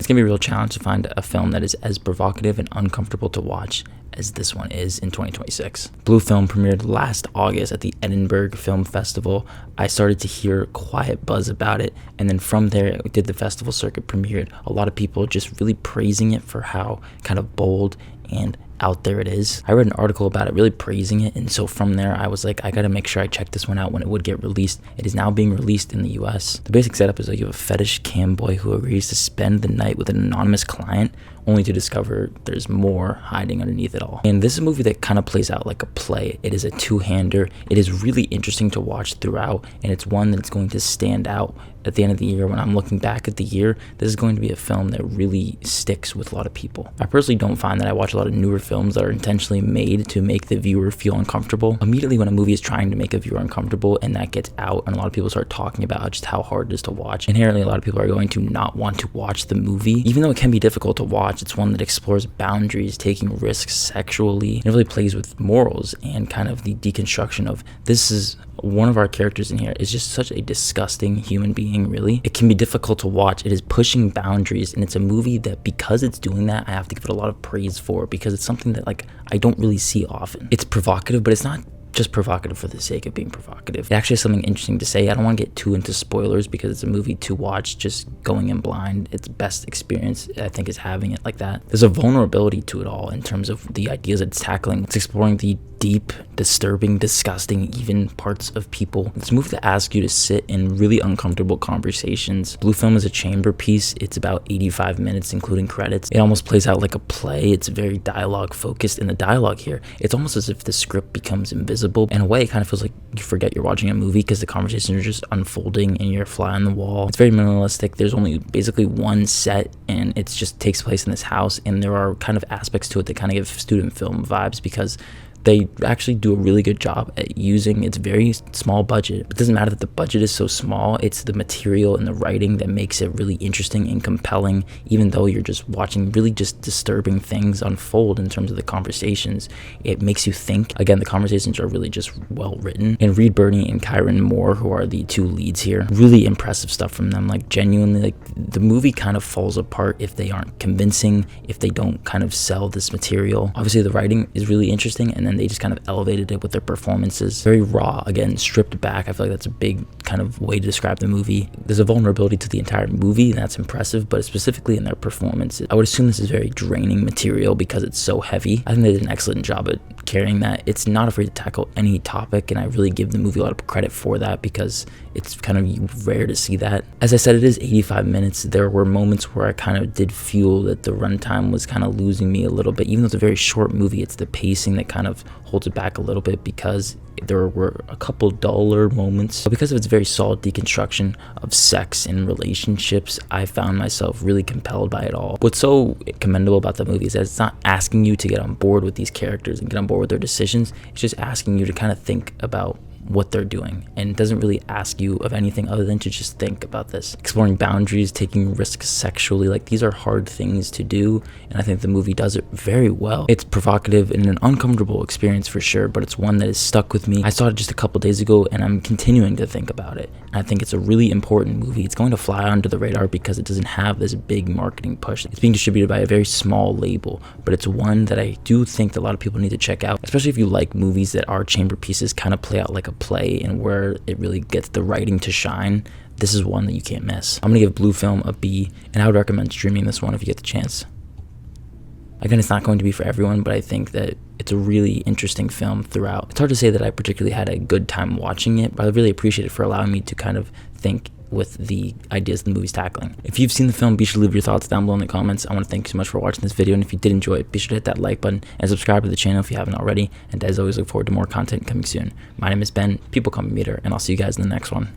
It's gonna be a real challenge to find a film that is as provocative and uncomfortable to watch as this one is in 2026. Blue Film premiered last August at the Edinburgh Film Festival. I started to hear quiet buzz about it, and then from there it did the festival circuit, premiered. A lot of people just really praising it for how kind of bold and out there it is. I read an article about it really praising it, and so from there I was like, I gotta make sure I check this one out when it would get released. It is now being released in the US. The basic setup is like you have a fetish cam boy who agrees to spend the night with an anonymous client, only to discover there's more hiding underneath it all. And this is a movie that kind of plays out like a play. It is a two-hander. It is really interesting to watch throughout, and it's one that's going to stand out at the end of the year. When I'm looking back at the year, this is going to be a film that really sticks with a lot of people. I personally don't find that I watch a lot of newer films that are intentionally made to make the viewer feel uncomfortable. Immediately when a movie is trying to make a viewer uncomfortable and that gets out and a lot of people start talking about just how hard it is to watch, inherently a lot of people are going to not want to watch the movie. Even though it can be difficult to watch, it's one that explores boundaries, taking risks sexually, and it really plays with morals and kind of the deconstruction of, this is one of our characters in here is just such a disgusting human being, really. It can be difficult to watch. It is pushing boundaries, and it's a movie that, because it's doing that, I have to give it a lot of praise for, because it's something that like I don't really see often. It's provocative, but it's not just provocative for the sake of being provocative. It actually has something interesting to say. I don't want to get too into spoilers because it's a movie to watch just going in blind. Its best experience, I think, is having it like that. There's a vulnerability to it all in terms of the ideas it's tackling. It's exploring the deep, disturbing, disgusting, even parts of people. It's a movie that asks you to sit in really uncomfortable conversations. Blue Film is a chamber piece. It's about 85 minutes, including credits. It almost plays out like a play. It's very dialogue focused. In the dialogue here, it's almost as if the script becomes invisible. In a way, it kind of feels like you forget you're watching a movie because the conversations are just unfolding and you're a fly on the wall. It's very minimalistic. There's only basically one set, and it just takes place in this house, and there are kind of aspects to it that kind of give student film vibes because they actually do a really good job at using its very small budget. It doesn't matter that the budget is so small, it's the material and the writing that makes it really interesting and compelling, even though you're just watching really just disturbing things unfold in terms of the conversations. It makes you think. Again, the conversations are really just well written. And Reed Birney and Kyron Moore, who are the two leads here, really impressive stuff from them. Like, genuinely, like, the movie kind of falls apart if they aren't convincing, if they don't kind of sell this material. Obviously, the writing is really interesting, and then they just kind of elevated it with their performances. Very raw, again, stripped back. I feel like that's a big kind of way to describe the movie. There's a vulnerability to the entire movie, and that's impressive, but specifically in their performances. I would assume this is very draining material because it's so heavy. I think they did an excellent job at carrying that. It's not afraid to tackle any topic, and I really give the movie a lot of credit for that because it's kind of rare to see that. As I said, it is 85 minutes. There were moments where I kind of did feel that the runtime was kind of losing me a little bit. Even though it's a very short movie, it's the pacing that kind of holds it back a little bit because there were a couple duller moments. But because of its very solid deconstruction of sex and relationships, I found myself really compelled by it all. What's so commendable about the movie is that it's not asking you to get on board with these characters and get on board with their decisions. It's just asking you to kind of think about what they're doing, and it doesn't really ask you of anything other than to just think about this. Exploring boundaries, taking risks sexually, like, these are hard things to do, and I think the movie does it very well. It's provocative and an uncomfortable experience for sure, but it's one that has stuck with me. I saw it just a couple days ago, and I'm continuing to think about it. And I think it's a really important movie. It's going to fly under the radar because it doesn't have this big marketing push. It's being distributed by a very small label, but it's one that I do think that a lot of people need to check out, especially if you like movies that are chamber pieces, kind of play out like a play and where it really gets the writing to shine. This is one that you can't miss. I'm gonna give Blue Film a B, and I would recommend streaming this one if you get the chance. Again, it's not going to be for everyone, but I think that it's a really interesting film throughout. It's hard to say that I particularly had a good time watching it, but I really appreciate it for allowing me to kind of think with the ideas the movie's tackling. If you've seen the film, be sure to leave your thoughts down below in the comments. I want to thank you so much for watching this video, and if you did enjoy it, be sure to hit that like button and subscribe to the channel if you haven't already. And as always, look forward to more content coming soon. My name is Ben, people call me Meter, and I'll see you guys in the next one.